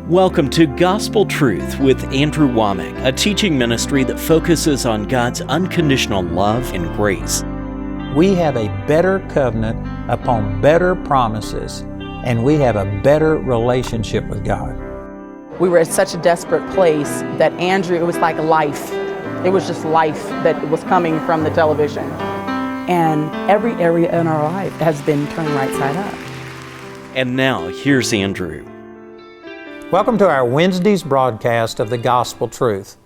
Welcome to Gospel Truth with Andrew Wommack, a teaching ministry that focuses on God's unconditional love and grace. We have a better covenant upon better promises, and we have a better relationship with God. We were at such a desperate place that Andrew, it was like life. It was just life that was coming from the television. And every area in our life has been turned right side up. And now, here's Andrew. Welcome to our Wednesday's broadcast of the Gospel Truth.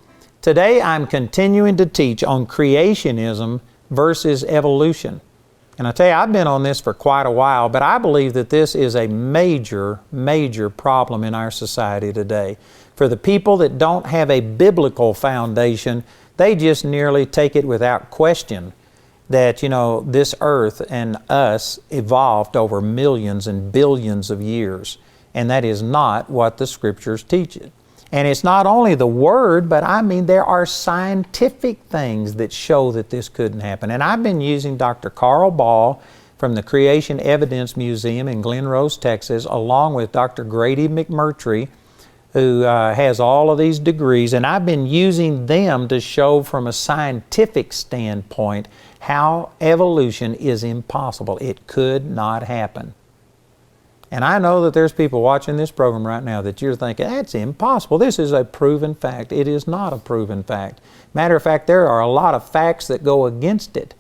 Today I'm continuing to teach on creationism versus evolution. And I tell you, I've been on this for quite a while, but I believe that this is a major problem in our society today. For the people that don't have a biblical foundation, they just nearly take it without question that, this earth and us evolved over millions and billions of years. And that is not what the Scriptures teach it. And it's not only the Word, but there are scientific things that show that this couldn't happen. And I've been using Dr. Carl Baugh from the Creation Evidence Museum in Glen Rose, Texas, along with Dr. Grady McMurtry, who has all of these degrees. And I've been using them to show from a scientific standpoint how evolution is impossible. It could not happen. And I know that there's people watching this program right now that you're thinking, that's impossible. This is a proven fact. It is not a proven fact. Matter of fact, there are a lot of facts that go against it.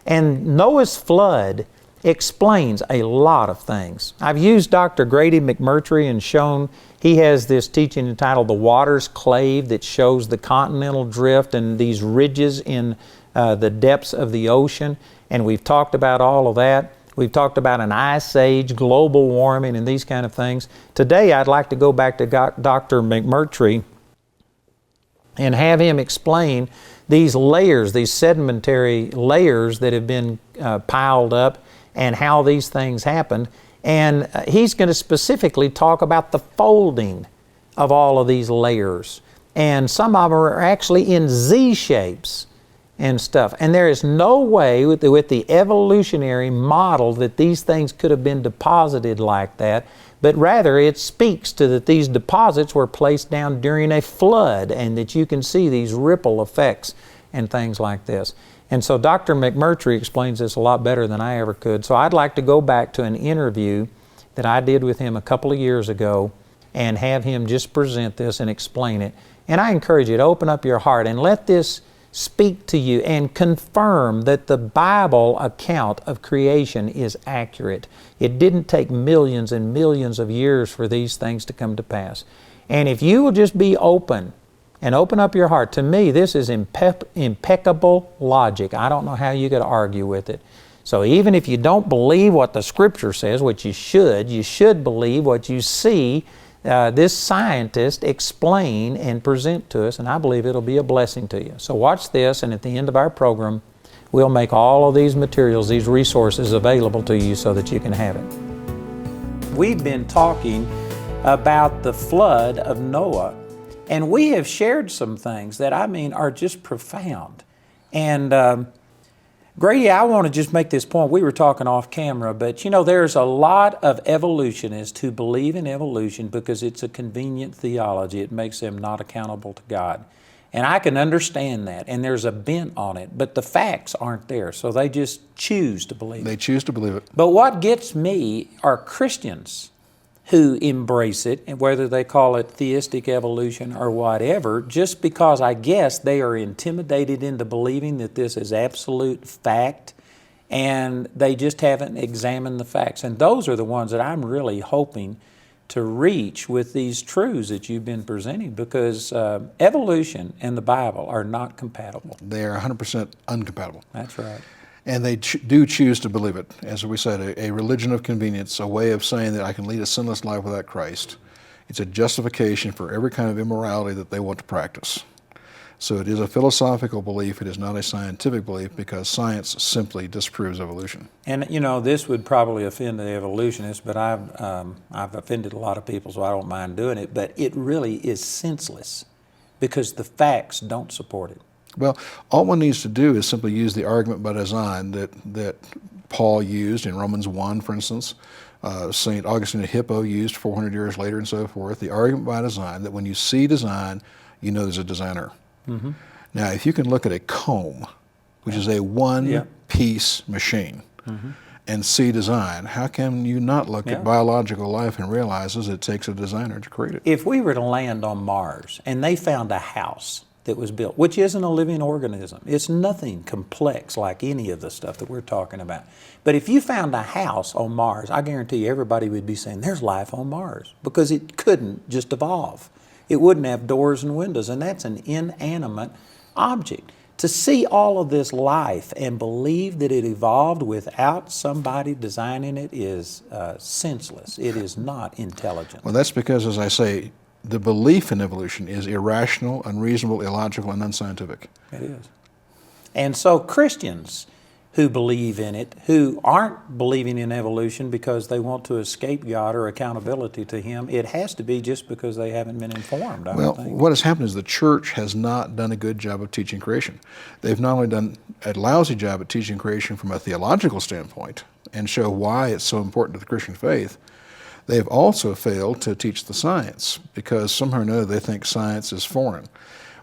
And Noah's flood explains a lot of things. I've used Dr. Grady McMurtry and shown he has this teaching entitled The Waters Clave that shows the continental drift and these ridges in the depths of the ocean. And we've talked about all of that. We've talked about an ice age, global warming, and these kind of things. Today, I'd like to go back to Dr. McMurtry and have him explain these layers, these sedimentary layers that have been piled up and how these things happened. And he's going to specifically talk about the folding of all of these layers. And some of them are actually in Z shapes and stuff. And there is no way with the evolutionary model that these things could have been deposited like that, but rather it speaks to that these deposits were placed down during a flood and that you can see these ripple effects and things like this. And so Dr. McMurtry explains this a lot better than I ever could. So I'd like to go back to an interview that I did with him a couple of years ago and have him just present this and explain it. And I encourage you to open up your heart and let this speak to you and confirm that the Bible account of creation is accurate. It didn't take millions and millions of years for these things to come to pass. And if you will just be open and open up your heart, to me this is impeccable logic. I don't know how you could argue with it. So even if you don't believe what the Scripture says, which you should believe what you see this scientist explain and present to us, and I believe it'll be a blessing to you. So watch this, and at the end of our program, we'll make all of these materials, these resources available to you so that you can have it. We've been talking about the flood of Noah, and we have shared some things that are just profound. And Grady, I want to just make this point. We were talking off camera, but there's a lot of evolutionists who believe in evolution because it's a convenient theology. It makes them not accountable to God. And I can understand that, and there's a bent on it, but the facts aren't there, so they just choose to believe it. They choose to believe it. But what gets me are Christians who embrace it, and whether they call it theistic evolution or whatever, just because I guess they are intimidated into believing that this is absolute fact, and they just haven't examined the facts. And those are the ones that I'm really hoping to reach with these truths that you've been presenting, because evolution and the Bible are not compatible. They are 100% incompatible. That's right. And they do choose to believe it. As we said, a religion of convenience, a way of saying that I can lead a sinless life without Christ. It's a justification for every kind of immorality that they want to practice. So it is a philosophical belief. It is not a scientific belief, because science simply disproves evolution. And this would probably offend the evolutionists, but I've offended a lot of people, so I don't mind doing it. But it really is senseless because the facts don't support it. Well, all one needs to do is simply use the argument by design that Paul used in Romans 1, for instance, St. Augustine of Hippo used 400 years later and so forth, the argument by design, that when you see design, you know there's a designer. Now, if you can look at a comb, which is a one-piece machine, and see design, how can you not look at biological life and realize it takes a designer to create it? If we were to land on Mars and they found a house that was built, which isn't a living organism, it's nothing complex like any of the stuff that we're talking about. But if you found a house on Mars, I guarantee you everybody would be saying there's life on Mars, because it couldn't just evolve. It wouldn't have doors and windows, and that's an inanimate object. To see all of this life and believe that it evolved without somebody designing it is senseless. It is not intelligent. Well, that's because, as I say, the belief in evolution is irrational, unreasonable, illogical, and unscientific. It is. And so Christians who believe in it, who aren't believing in evolution because they want to escape God or accountability to Him, it has to be just because they haven't been informed, I would think. What has happened is the church has not done a good job of teaching creation. They've not only done a lousy job at teaching creation from a theological standpoint and show why it's so important to the Christian faith, they've also failed to teach the science, because somehow or another they think science is foreign.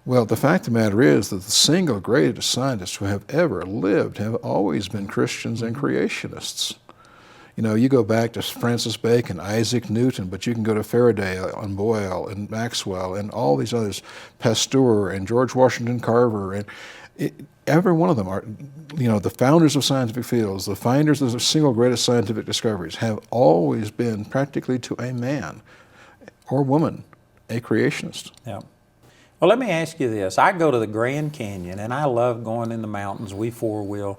Well, the fact of the matter is that the single greatest scientists who have ever lived have always been Christians and creationists. You know, you go back to Francis Bacon, Isaac Newton, but you can go to Faraday and Boyle and Maxwell and all these others, Pasteur and George Washington Carver, and every one of them are, you know, the founders of scientific fields, the finders of the single greatest scientific discoveries have always been, practically to a man or woman, a creationist. Yeah. Well, let me ask you this. I go to the Grand Canyon, and I love going in the mountains. We four-wheel,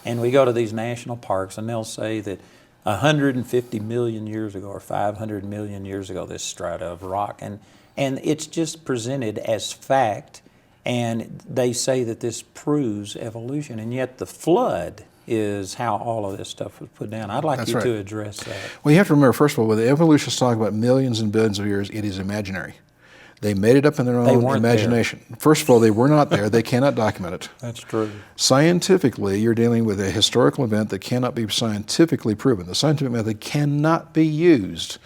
and we go to these national parks, and they'll say that 150 million years ago or 500 million years ago, this strata of rock, and it's just presented as fact, and they say that this proves evolution, and yet the flood is how all of this stuff was put down. I'd like That's you right. to address that. Well, you have to remember, first of all, when the evolutionists talk about millions and billions of years, it is imaginary. They made it up in their own imagination. First of all, they were not there. They cannot document it. That's true. Scientifically, you're dealing with a historical event that cannot be scientifically proven. The scientific method cannot be used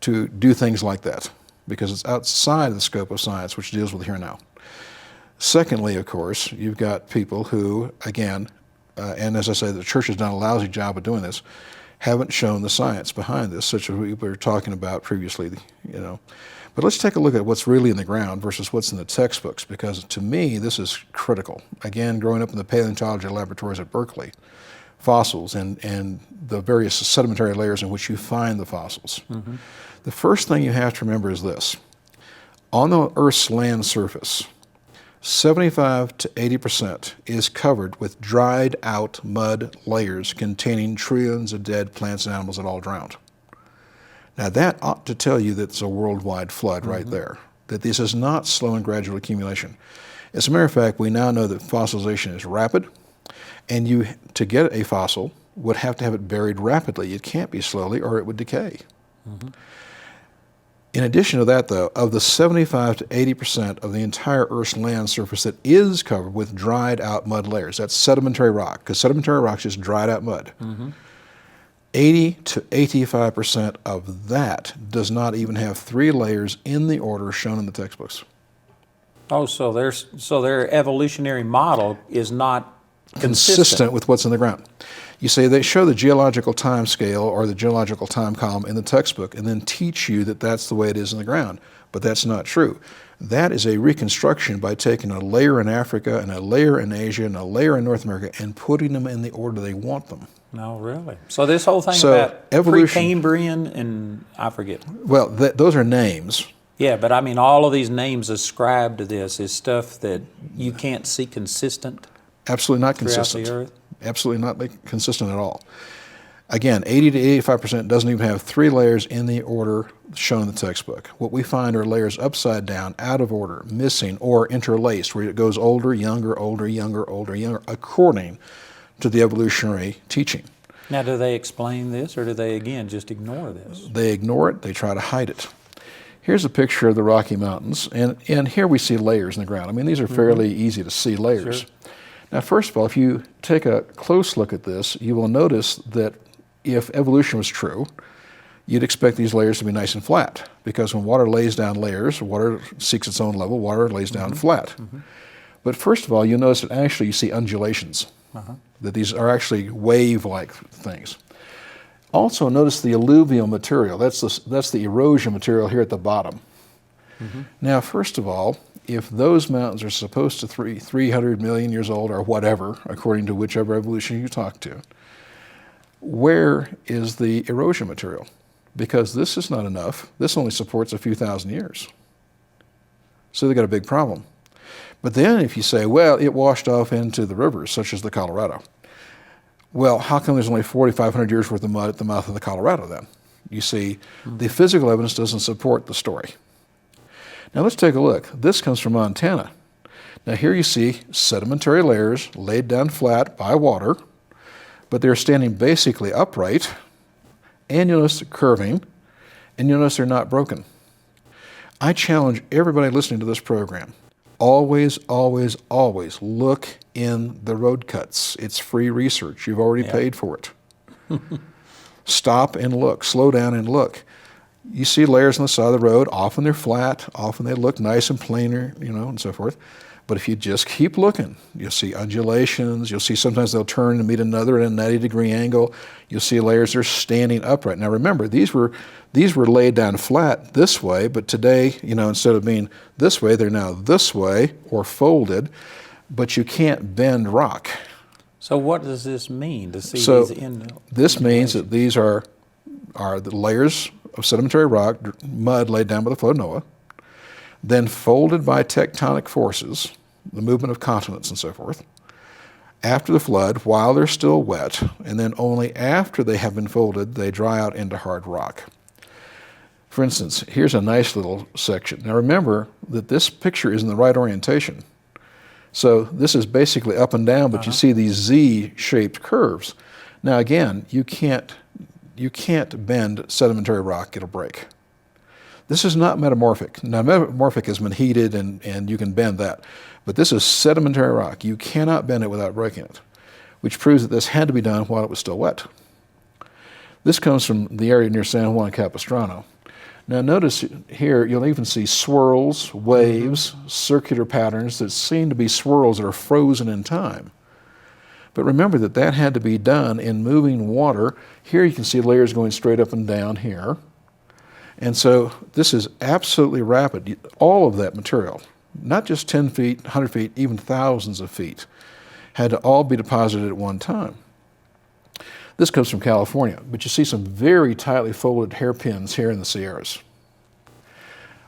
to do things like that because it's outside of the scope of science, which deals with here and now. Secondly, of course, you've got people who, again, and as I say, the church has done a lousy job of doing this, haven't shown the science behind this, such as we were talking about previously, you know. But let's take a look at what's really in the ground versus what's in the textbooks, because to me, this is critical. Again, growing up in the paleontology laboratories at Berkeley, fossils and the various sedimentary layers in which you find the fossils. The first thing you have to remember is this. On the Earth's land surface, 75 to 80% is covered with dried out mud layers containing trillions of dead plants and animals that all drowned. Now that ought to tell you that it's a worldwide flood right there, that this is not slow and gradual accumulation. As a matter of fact, we now know that fossilization is rapid, and you, to get a fossil, would have to have it buried rapidly. It can't be slowly or it would decay. In addition to that, though, of the 75 to 80% of the entire Earth's land surface that is covered with dried out mud layers, that's sedimentary rock, because sedimentary rock is just dried out mud. 80 to 85% of that does not even have 3 layers in the order shown in the textbooks. Oh, so their evolutionary model is not consistent with what's in the ground. You say they show the geological time scale or the geological time column in the textbook and then teach you that that's the way it is in the ground, but that's not true. That is a reconstruction by taking a layer in Africa and a layer in Asia and a layer in North America and putting them in the order they want them. No, really. So this whole thing So about evolution- Precambrian and I forget. Well, those are names. Yeah, but I mean all of these names ascribed to this is stuff that you can't see consistent Absolutely not throughout consistent. the Earth. Absolutely not consistent at all. Again, 80 to 85% doesn't even have 3 layers in the order shown in the textbook. What we find are layers upside down, out of order, missing, or interlaced, where it goes older, younger, older, younger, older, younger, according to the evolutionary teaching. Now, do they explain this, or do they, again, just ignore this? They ignore it. They try to hide it. Here's a picture of the Rocky Mountains, and here we see layers in the ground. I mean, these are fairly easy to see layers. Sure. Now, first of all, if you take a close look at this, you will notice that if evolution was true, you'd expect these layers to be nice and flat, because when water lays down layers, water seeks its own level, water lays down flat. But first of all, you'll notice that actually you see undulations, that these are actually wave-like things. Also, notice the alluvial material. That's the erosion material here at the bottom. Now, first of all, if those mountains are supposed to 300 million years old or whatever, according to whichever evolution you talk to, where is the erosion material? Because this is not enough. This only supports a few thousand years. So they've got a big problem. But then if you say, well, it washed off into the rivers, such as the Colorado. Well, how come there's only 4,500 years worth of mud at the mouth of the Colorado then? You see, the physical evidence doesn't support the story. Now let's take a look. This comes from Montana. Now here you see sedimentary layers laid down flat by water, but they're standing basically upright, and you'll notice they're curving, and you'll notice they're not broken. I challenge everybody listening to this program, always, always, always look in the road cuts. It's free research. You've already paid for it. Stop and look. Slow down and look. You see layers on the side of the road. Often they're flat. Often they look nice and plainer, and so forth. But if you just keep looking, you'll see undulations. You'll see sometimes they'll turn and meet another at a 90-degree angle. You'll see layers that are standing upright. Now remember, these were laid down flat this way, but today, instead of being this way, they're now this way or folded. But you can't bend rock. So what does this mean to see these in? This means that these are the layers of sedimentary rock, mud laid down by the flood of Noah, then folded by tectonic forces, the movement of continents and so forth, after the flood while they're still wet, and then only after they have been folded, they dry out into hard rock. For instance, here's a nice little section. Now remember that this picture is in the right orientation. So this is basically up and down, but you see these Z-shaped curves. Now again, you can't bend sedimentary rock, it'll break. This is not metamorphic. Now metamorphic has been heated and you can bend that. But this is sedimentary rock. You cannot bend it without breaking it, which proves that this had to be done while it was still wet. This comes from the area near San Juan Capistrano. Now notice here, you'll even see swirls, waves, circular patterns that seem to be swirls that are frozen in time. But remember that had to be done in moving water. Here you can see layers going straight up and down here. And so this is absolutely rapid. All of that material, not just 10 feet, 100 feet, even thousands of feet, had to all be deposited at one time. This comes from California, but you see some very tightly folded hairpins here in the Sierras.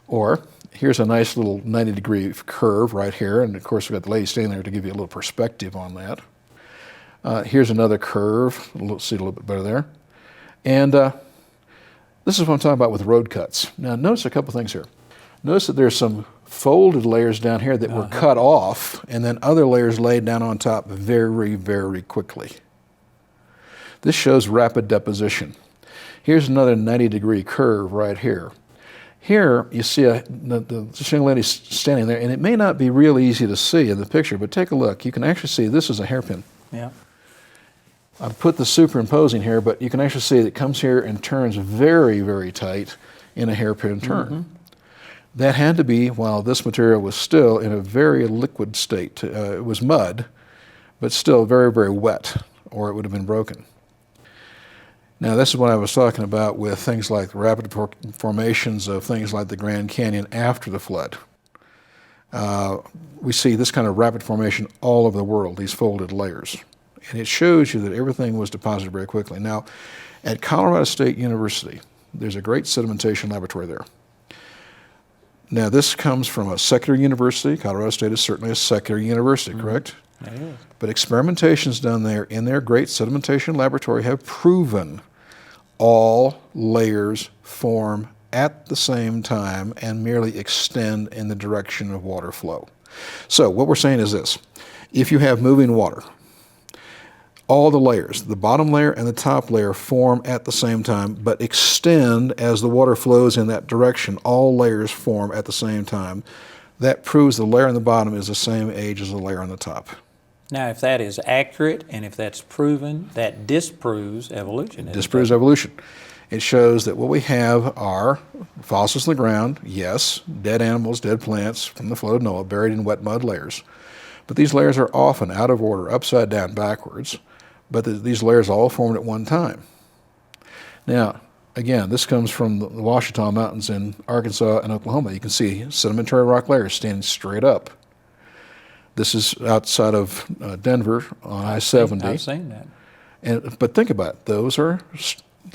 Or here's a nice little 90-degree curve right here, and of course we've got the lady standing there to give you a little perspective on that. Here's another curve, see a little bit better there. And this is what I'm talking about with road cuts. Now notice a couple things here. Notice that there's some folded layers down here that were cut off, and then other layers laid down on top very, very quickly. This shows rapid deposition. Here's another 90-degree curve right here. Here you see this young lady standing there, and it may not be real easy to see in the picture, but take a look. You can actually see this is a hairpin. Yeah. I've put the superimposing here, but you can actually see that it comes here and turns very, very tight in a hairpin turn. That had to be while this material was still in a very liquid state. It was mud, but still very, very wet, or it would have been broken. Now, this is what I was talking about with things like rapid formations of things like the Grand Canyon after the flood. We see this kind of rapid formation all over the world, these folded layers. And it shows you that everything was deposited very quickly. Now, at Colorado State University, there's a great sedimentation laboratory there. Now, this comes from a secular university. Colorado State is certainly a secular university, correct? It is. But experimentations done there in their great sedimentation laboratory have proven all layers form at the same time and merely extend in the direction of water flow. So what we're saying is this: if you have moving water, all the layers, the bottom layer and the top layer, form at the same time, but extend as the water flows in that direction. All layers form at the same time. That proves the layer on the bottom is the same age as the layer on the top. Now, if that is accurate and if that's proven, that disproves evolution. Disproves evolution. It shows that what we have are fossils in the ground, yes, dead animals, dead plants from the flood of Noah buried in wet mud layers. But these layers are often out of order, upside down, backwards, but these layers all formed at one time. Now, again, this comes from the Ouachita Mountains in Arkansas and Oklahoma. You can see sedimentary rock layers standing straight up. This is outside of Denver on I-70. I've seen that. But think about it. Those are,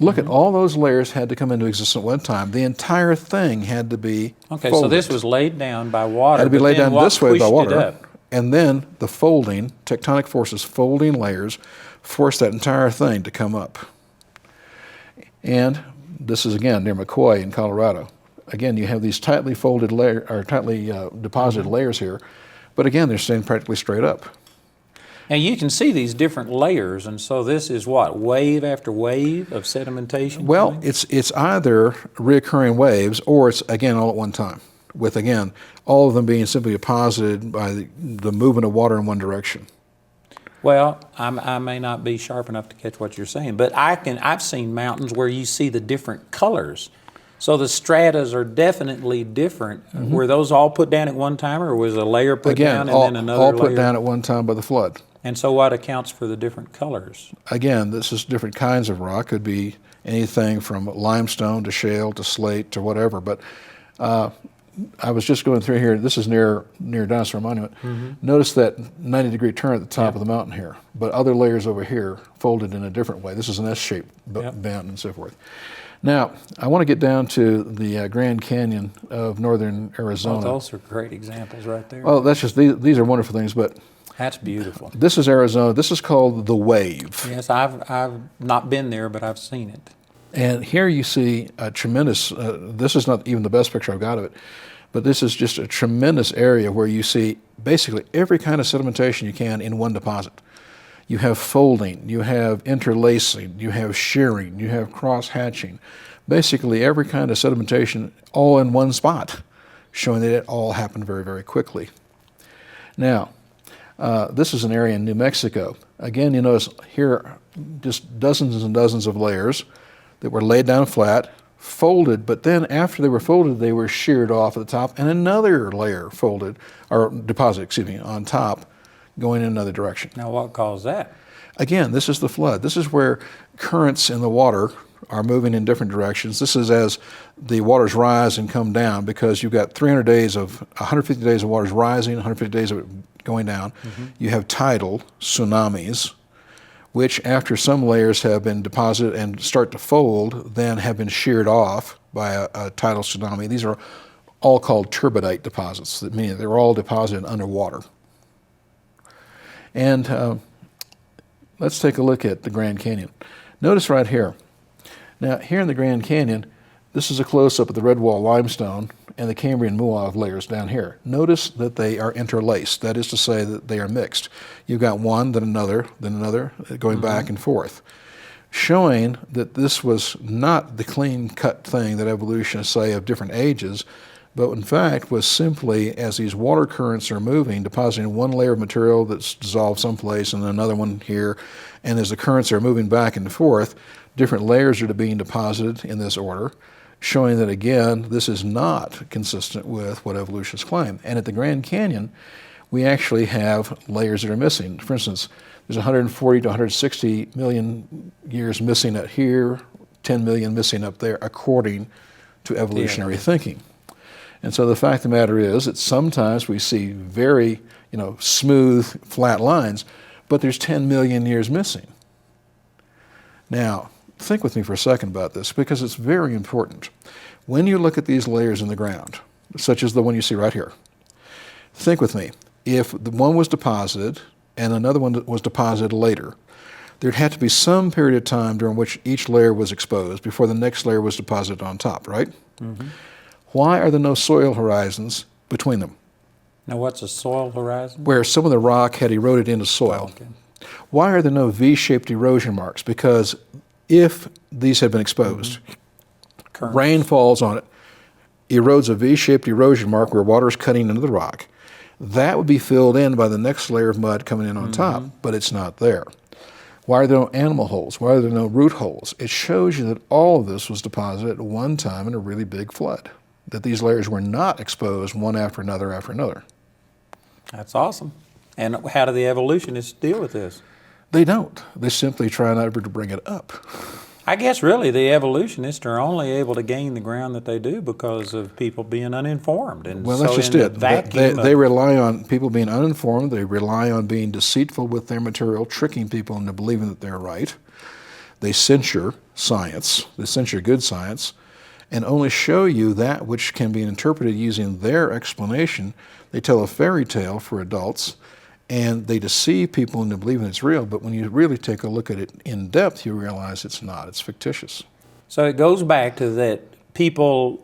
look at all those layers had to come into existence at one time. The entire thing had to be Okay, folded. so this was laid down by water. Had to be but laid then down what this way by pushed it water. up? And then the folding, tectonic forces, folding layers, forced that entire thing to come up. And this is, again, near McCoy in Colorado. Again, you have these tightly folded layers, or tightly deposited layers here. But again, they're staying practically straight up. And you can see these different layers, and so this is what, wave after wave of sedimentation? Well, coming? it's either reoccurring waves or it's, again, all at one time, with, again, all of them being simply deposited by the movement of water in one direction. Well, I may not be sharp enough to catch what you're saying, but I've seen mountains where you see the different colors. So the stratas are definitely different. Mm-hmm. Were those all put down at one time, or was a layer put down and then another all layer? put down at one time by the flood. And so what accounts for the different colors? Again, this is different kinds of rock. Could be anything from limestone to shale to slate to whatever. But I was just going through here. This is near Dinosaur Monument. Mm-hmm. Notice that 90-degree turn at the top of the mountain here, but other layers over here folded in a different way. This is an S-shaped mountain and so forth. Now, I want to get down to the Grand Canyon of northern Arizona. Oh, those are great examples right there. Well, that's just these are wonderful things, but That's beautiful. this is Arizona. This is called the Wave. Yes, I've not been there, but I've seen it. And here you see a tremendous, this is not even the best picture I've got of it, but this is just a tremendous area where you see basically every kind of sedimentation you can in one deposit. You have folding, you have interlacing, you have shearing, you have cross-hatching. Basically every kind of sedimentation all in one spot, showing that it all happened very, very quickly. Now, this is an area in New Mexico. Again, you notice here just dozens and dozens of layers that were laid down flat, folded, but then after they were folded, they were sheared off at the top, and another layer folded, or deposit, on top, going in another direction. Now, what caused that? Again, this is the flood. This is where currents in the water are moving in different directions. This is as the waters rise and come down, because you've got 150 days of waters rising, 150 days of it going down. Mm-hmm. You have tidal tsunamis, which after some layers have been deposited and start to fold, then have been sheared off by a tidal tsunami. These are all called turbidite deposits, meaning they're all deposited underwater. And let's take a look at the Grand Canyon. Notice right here. Now, here in the Grand Canyon, this is a close-up of the Red Wall limestone and the Cambrian Muav layers down here. Notice that they are interlaced. That is to say that they are mixed. You've got one, then another, going back and forth, showing that this was not the clean-cut thing that evolutionists say of different ages, but in fact was simply, as these water currents are moving, depositing one layer of material that's dissolved someplace and another one here, and as the currents are moving back and forth, different layers are being deposited in this order, showing that, again, this is not consistent with what evolutionists claim. And at the Grand Canyon, we actually have layers that are missing. For instance, there's 140 to 160 million years missing up here, 10 million missing up there, according to evolutionary thinking. And so the fact of the matter is that sometimes we see very, smooth, flat lines, but there's 10 million years missing. Now, think with me for a second about this, because it's very important. When you look at these layers in the ground, such as the one you see right here, think with me. If the one was deposited and another one was deposited later, there'd have to be some period of time during which each layer was exposed before the next layer was deposited on top, right? Mm-hmm. Why are there no soil horizons between them? Now, what's a soil horizon? Where some of the rock had eroded into soil. Okay. Why are there no V-shaped erosion marks? Because if these had been exposed, rain falls on it, erodes a V-shaped erosion mark where water is cutting into the rock. That would be filled in by the next layer of mud coming in on top, but it's not there. Why are there no animal holes? Why are there no root holes? It shows you that all of this was deposited at one time in a really big flood, that these layers were not exposed one after another after another. That's awesome. And how do the evolutionists deal with this? They don't. They simply try not to bring it up. I guess really the evolutionists are only able to gain the ground that they do because of people being uninformed. And well, so that's just in it. The vacuum They rely on people being uninformed. They rely on being deceitful with their material, tricking people into believing that they're right. They censure science. They censure good science, and only show you that which can be interpreted using their explanation. They tell a fairy tale for adults, and they deceive people into believing it's real, but when you really take a look at it in depth, you realize it's not. It's fictitious. So it goes back to that people,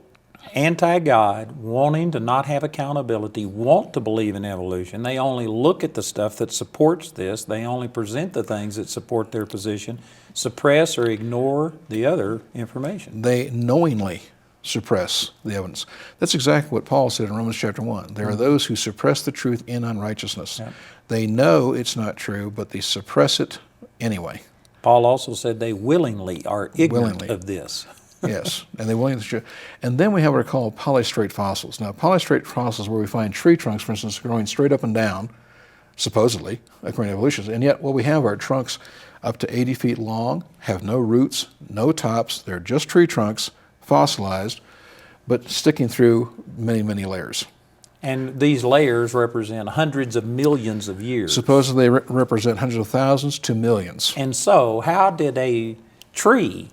anti-God, wanting to not have accountability, want to believe in evolution. They only look at the stuff that supports this. They only present the things that support their position, suppress or ignore the other information. They knowingly suppress the evidence. That's exactly what Paul said in Romans chapter 1. There are those who suppress the truth in unrighteousness. Yep. They know it's not true, but they suppress it anyway. Paul also said they willingly are ignorant of this. Yes, and they willingly share. And then we have what are called polystrate fossils. Now, polystrate fossils where we find tree trunks, for instance, growing straight up and down, supposedly, according to evolutionists, and yet what we have are trunks up to 80 feet long, have no roots, no tops, they're just tree trunks, fossilized, but sticking through many, many layers. And these layers represent hundreds of millions of years. Supposedly they represent hundreds of thousands to millions. And so how did a tree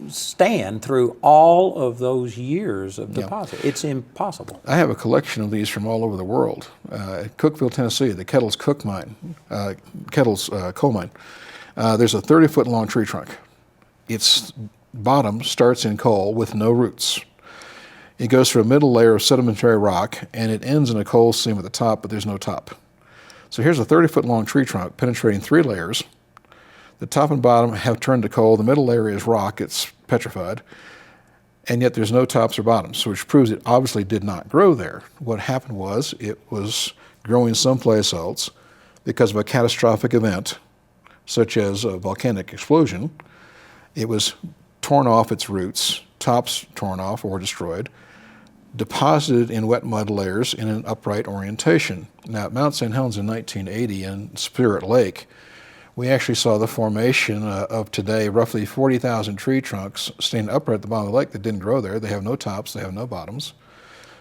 stand through all of those years of deposit? It's impossible. I have a collection of these from all over the world. At Cookeville, Tennessee, the Kettles coal mine. There's a 30-foot long tree trunk. Its bottom starts in coal with no roots. It goes through a middle layer of sedimentary rock, and it ends in a coal seam at the top, but there's no top. So here's a 30-foot long tree trunk penetrating 3 layers. The top and bottom have turned to coal. The middle layer is rock. It's petrified. And yet there's no tops or bottoms, which proves it obviously did not grow there. What happened was it was growing someplace else because of a catastrophic event, such as a volcanic explosion. It was torn off its roots, tops torn off or destroyed, deposited in wet mud layers in an upright orientation. Now at Mount St. Helens in 1980 in Spirit Lake, we actually saw the formation of today roughly 40,000 tree trunks standing upright at the bottom of the lake that didn't grow there. They have no tops, they have no bottoms.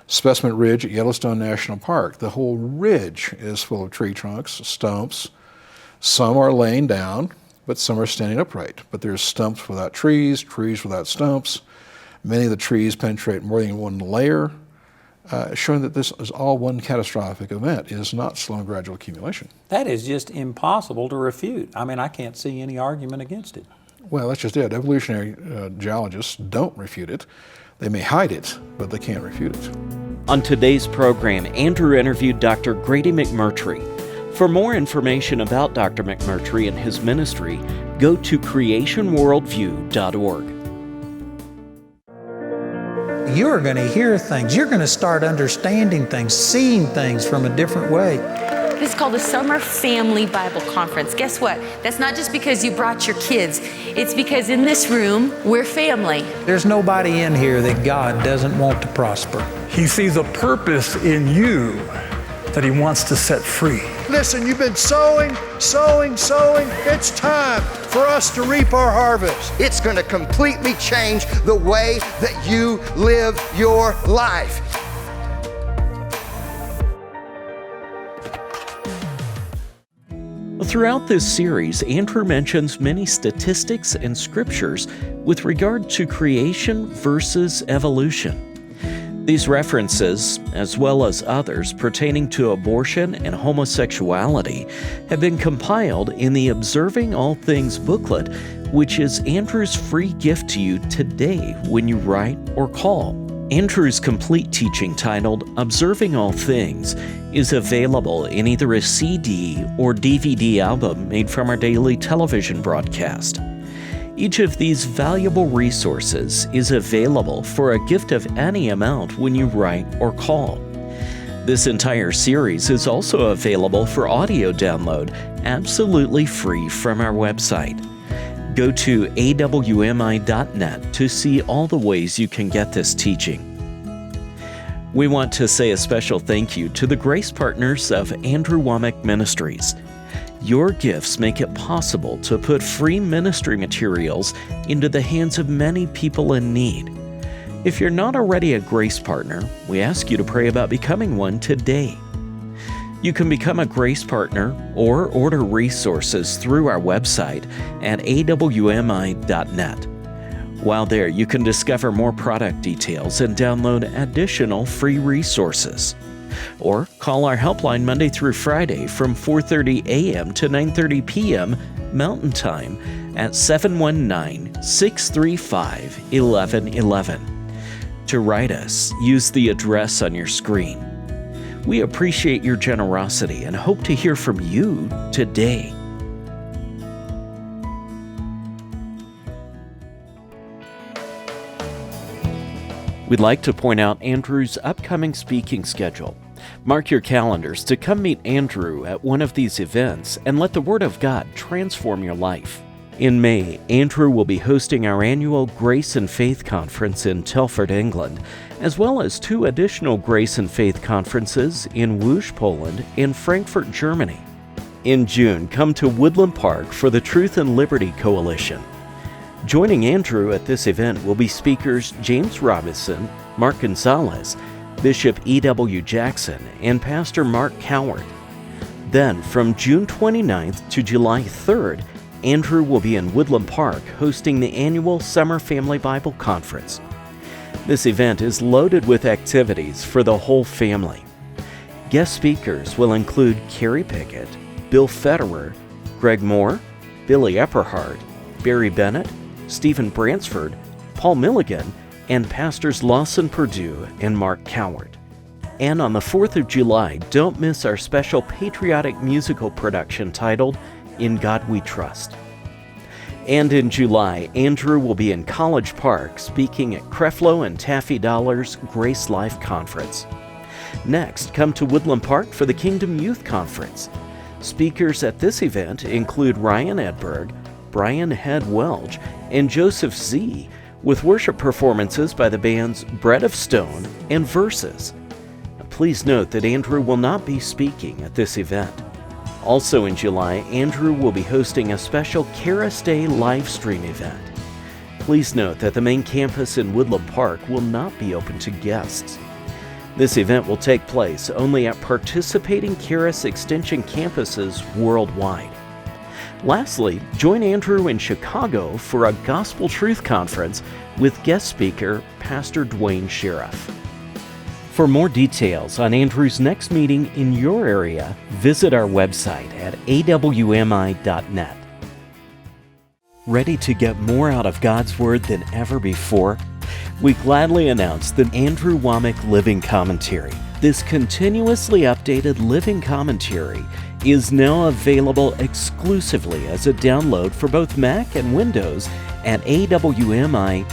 Specimen Ridge at Yellowstone National Park, the whole ridge is full of tree trunks, stumps. Some are laying down, but some are standing upright. But there's stumps without trees, trees without stumps. Many of the trees penetrate more than one layer, showing that this is all one catastrophic event. It is not slow and gradual accumulation. That is just impossible to refute. I mean, I can't see any argument against it. Well, that's just it. Evolutionary geologists don't refute it. They may hide it, but they can't refute it. On today's program, Andrew interviewed Dr. Grady McMurtry. For more information about Dr. McMurtry and his ministry, go to creationworldview.org. You're going to hear things. You're going to start understanding things, seeing things from a different way. This is called the Summer Family Bible Conference. Guess what? That's not just because you brought your kids. It's because in this room, we're family. There's nobody in here that God doesn't want to prosper. He sees a purpose in you that He wants to set free. Listen, you've been sowing. It's time for us to reap our harvest. It's going to completely change the way that you live your life. Throughout this series, Andrew mentions many statistics and scriptures with regard to creation versus evolution. These references, as well as others pertaining to abortion and homosexuality, have been compiled in the Observing All Things booklet, which is Andrew's free gift to you today when you write or call. Andrew's complete teaching titled Observing All Things is available in either a CD or DVD album made from our daily television broadcast. Each of these valuable resources is available for a gift of any amount when you write or call. This entire series is also available for audio download, absolutely free from our website. Go to awmi.net to see all the ways you can get this teaching. We want to say a special thank you to the grace partners of Andrew Wommack Ministries. Your gifts make it possible to put free ministry materials into the hands of many people in need. If you're not already a grace partner, we ask you to pray about becoming one today. You can become a grace partner or order resources through our website at awmi.net. While there, you can discover more product details and download additional free resources. Or call our helpline Monday through Friday from 4:30 a.m. to 9:30 p.m. Mountain Time at 719-635-1111. To write us, use the address on your screen. We appreciate your generosity and hope to hear from you today. We'd like to point out Andrew's upcoming speaking schedule. Mark your calendars to come meet Andrew at one of these events and let the Word of God transform your life. In May, Andrew will be hosting our annual Grace and Faith Conference in Telford, England, as well as 2 additional Grace and Faith conferences in Łódź, Poland, and Frankfurt, Germany. In June, come to Woodland Park for the Truth and Liberty Coalition. Joining Andrew at this event will be speakers James Robinson, Mark Gonzalez, Bishop E.W. Jackson, and Pastor Mark Coward. Then, from June 29th to July 3rd, Andrew will be in Woodland Park hosting the annual Summer Family Bible Conference. This event is loaded with activities for the whole family. Guest speakers will include Carrie Pickett, Bill Federer, Greg Moore, Billy Epperhart, Barry Bennett, Stephen Bransford, Paul Milligan, and Pastors Lawson Perdue and Mark Coward. And on the 4th of July, don't miss our special patriotic musical production titled In God We Trust. And in July, Andrew will be in College Park speaking at Creflo and Taffy Dollar's Grace Life Conference. Next, come to Woodland Park for the Kingdom Youth Conference. Speakers at this event include Ryan Edberg, Brian Head Welch, and Joseph Z., with worship performances by the bands Bread of Stone and Verses. Please note that Andrew will not be speaking at this event. Also in July, Andrew will be hosting a special Charis Day live stream event. Please note that the main campus in Woodland Park will not be open to guests. This event will take place only at participating Charis Extension campuses worldwide. Lastly, join Andrew in Chicago for a Gospel Truth Conference with guest speaker Pastor Dwayne Sheriff. For more details on Andrew's next meeting in your area, visit our website at awmi.net. Ready to get more out of God's Word than ever before? We gladly announce the Andrew Wommack Living Commentary. This continuously updated living commentary is now available exclusively as a download for both Mac and Windows at awmi.net.